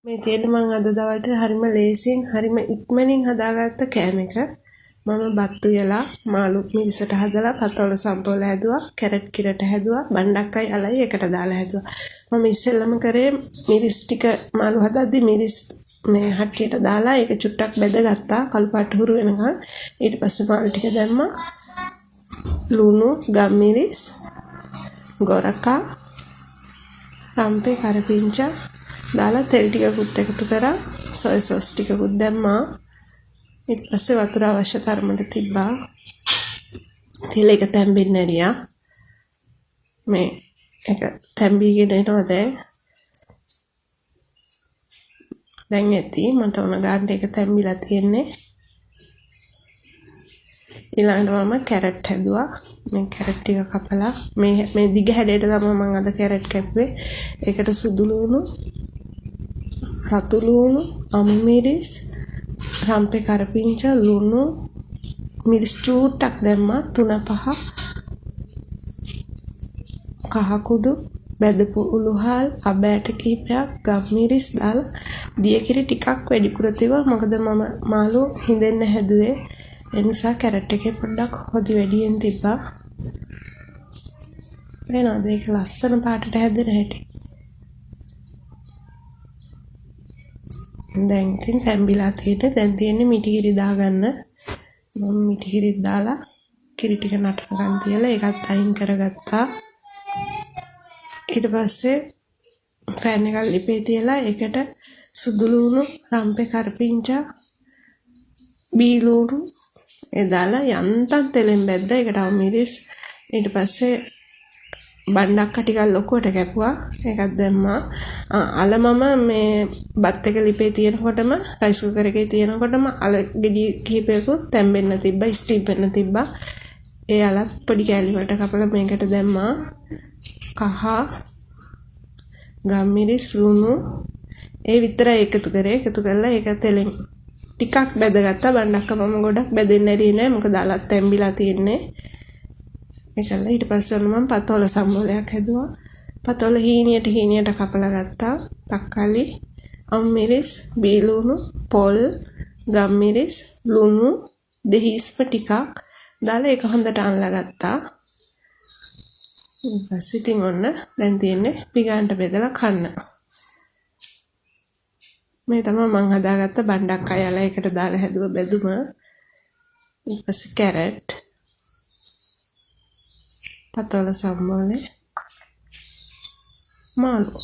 මේ තියෙන මම අද දවල්ට හරිම ලේසියෙන් හරිම ඉක්මනින් හදාගත්ත කෑම එක. මම බත් උයලා මාළු මිරිසට හදලා පතොල සම්පෝල හැදුවා, කැරට් කිරට හැදුවා, බණ්ඩක්කයි අලයි එකට දාලා හැදුවා. මම ඉස්සෙල්ලම කරේ මිරිස් ටික මාළු හදද්දි මිරිස් මේ හට්ටියට දාලා ඒක චුට්ටක් බෙදගත්තා කළු පාට හුරු වෙනකන්. ඊට පස්සේ මාළු ටික දැම්මා. ලුණු, ගම්මිරිස්, ගොරකා, රම්පේ කරපිංචා දාලා තෙල් ටිකකුත් එකතු කරා, සොය සෝස් ටිකකුත් දැම්මා. ඊට පස්සේ වතුර අවශ්‍ය තරමට තිබ්බා. තෙල එක තැම්බෙන්න ඇරියා. මේ එක තැම්බීගෙන එනවා දැන් ඇති මට ඕන ගානට එක තැම්බිලා තියෙන්නේ. ඊළඟට මම කැරට් හැදුවා. මේ කැරට් ටික කපලා මේ දිග හැඩයට තමයි මම අද කැරට් කැපුවේ. ඒකට සුදු ලුණු, රතු ලුණු, අමුමිරිස්, රම්පේ කරපිංචා, ලුණු, මිරිස් චූට්ටක් දැම්මා 3-5, කහ කුඩු, බෙදපු උළුහල්, අබෑට කීපයක්, ගම්මිරිස් දාලා දියකිරි ටිකක් වැඩිපුර තිබ්බා. මොකද මම මාළු හිඳෙන්න හැදුවේ. ඒ නිසා කැරට් එකේ පොඩ්ඩක් හොදි වැඩියෙන් තිබ්බා. වෙනවද ඒක ලස්සන පාටට හැදෙන හැටි. දැන් ඉතින් තැම්බිලා තියෙන්නේ. දැන් තියෙන්නේ මිටිකිරි දාගන්න. මම මිටිකිරි දාලා කිරි ටික නටනකන් තියලා ඒකත් අයින් කරගත්තා. ඊට පස්සේ ෆෑන් එකක් ලිපේ තියලා ඒකට සුදු ලුණු, රම්පේ කරපිංචා, බීලුණු ඒ දාලා යන්තම් තෙලෙන් බැද්දා. ඒකට අමුමිරිස්, ඊට පස්සේ බණ්ඩක්ක ටිකක් ලොකුවට කැපුවා. ඒකත් දැම්මා. අල මම මේ බත් එක ලිපේ තියෙනකොටම රයිස් කුකර් එකේ තියෙනකොටම අල ගෙඩි කිහිපයකුත් තැම්බෙන්න තිබ්බා, ස්ටීම් වෙන්න තිබ්බා. ඒ අලත් පොඩි කෑලි වලට කපලා මේකට දැම්මා. කහ, ගම්මිරිස්, ලුණු ඒ විතරයි එකතු කරේ. එකතු කරලා ඒක තෙලෙන් ටිකක් බෙදගත්තා. බණ්ඩක්ක මම ගොඩක් බෙදෙන්න ඇරියේ නෑ. මොකද අලත් තැම්බිලා තියෙන්නේ. ඒකල ඊට පස්සේ මම පතොල සම්බෝලයක් හැදුවා. පතොල හීනියට කපලා ගත්තා. තක්කාලි, අම්මිරිස්, බීලුණු, පොල්, ගම්මිරිස්, ලුණු, දෙහිස්ප ටිකක් දාලා ඒක හොඳට අනලා ගත්තා. ඊට පස්සේ ඉතින් ඔන්න දැන් තියෙන්නේ පිගාන්ට බෙදලා කන්න. මේ තමයි මම හදාගත්ත බණ්ඩක්කය අල එකට දාලා හැදුව බෙදුම. ඊට පස්සේ කැරට්, පතොල සම්බෝලේ, මාළු.